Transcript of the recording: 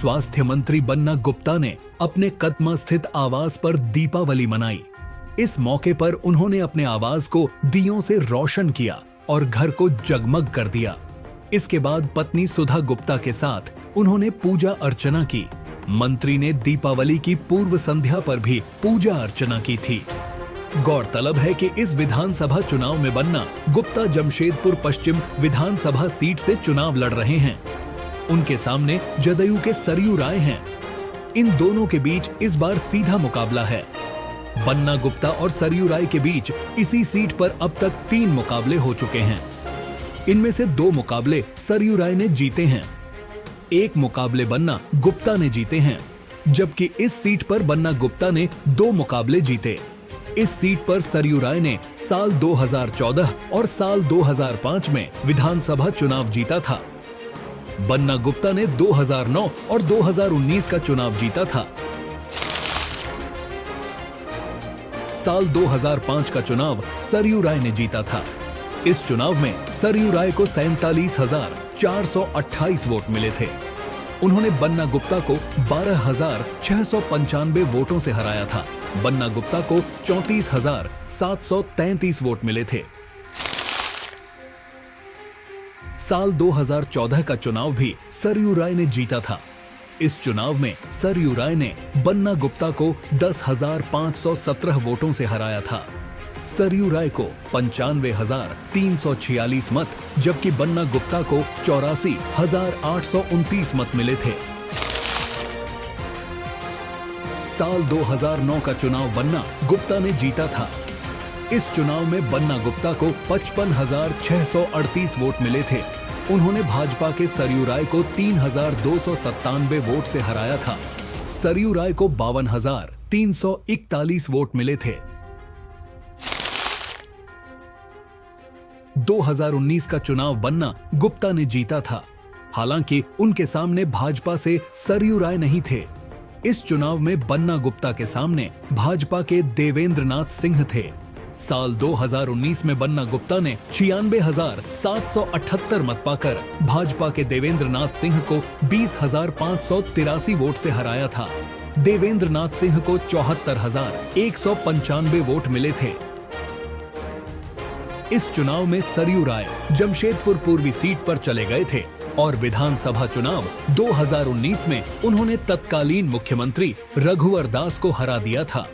स्वास्थ्य मंत्री बन्ना गुप्ता ने अपने कदमा स्थित आवास पर दीपावली मनाई। इस मौके पर उन्होंने अपने आवास को दियों से रोशन किया और घर को जगमग कर दिया। इसके बाद पत्नी सुधा गुप्ता के साथ उन्होंने पूजा अर्चना की। मंत्री ने दीपावली की पूर्व संध्या पर भी पूजा अर्चना की थी। गौरतलब है कि इस विधानसभा चुनाव में बन्ना गुप्ता जमशेदपुर पश्चिम विधानसभा सीट से चुनाव लड़ रहे हैं। उनके सामने जदयू के सरयू राय हैं। इन दोनों के बीच इस बार सीधा मुकाबला है। बन्ना गुप्ता और सरयू राय के बीच इसी सीट पर अब तक 3 मुकाबले हो चुके हैं। इनमें से 2 मुकाबले सरयू राय ने जीते हैं, 1 मुकाबले बन्ना गुप्ता ने जीते हैं, जबकि इस सीट पर बन्ना गुप्ता ने 2 मुकाबले जीते। इस सीट पर सरयू राय ने साल 2014 और साल 2005 में विधानसभा चुनाव जीता था। बन्ना गुप्ता ने 2009 और 2019 का चुनाव जीता था। साल 2005 का चुनाव सरयू राय ने जीता था। इस चुनाव में सरयू राय को 47,428 वोट मिले थे। उन्होंने बन्ना गुप्ता को 12,695 वोटों से हराया था। बन्ना गुप्ता को 34,733 वोट मिले थे। साल 2014 का चुनाव भी सरयू राय ने जीता था। इस चुनाव में सरयू राय ने बन्ना गुप्ता को 10,517 वोटों से हराया था। सरयू राय को 95,346 मत, जबकि बन्ना गुप्ता को 84,829 मत मिले थे। साल 2009 का चुनाव बन्ना गुप्ता ने जीता था। इस चुनाव में बन्ना गुप्ता को 55,638 वोट मिले थे। उन्होंने भाजपा के सरयू राय को 3,297 वोट से हराया था। सरयू राय को 52,341 वोट मिले थे। 2019 का चुनाव बन्ना गुप्ता ने जीता था। हालांकि उनके सामने भाजपा से सरयू राय नहीं थे। इस चुनाव में बन्ना गुप्ता के सामने भाजपा के देवेंद्र नाथ सिंह थे। साल 2019 में बन्ना गुप्ता ने 96,778 मत पाकर भाजपा के देवेंद्र नाथ सिंह को 20,583 वोट से हराया था। देवेंद्र नाथ सिंह को 74,195 वोट मिले थे। इस चुनाव में सरयू राय जमशेदपुर पूर्वी सीट पर चले गए थे और विधानसभा चुनाव 2019 में उन्होंने तत्कालीन मुख्यमंत्री रघुवर दास को हरा दिया था।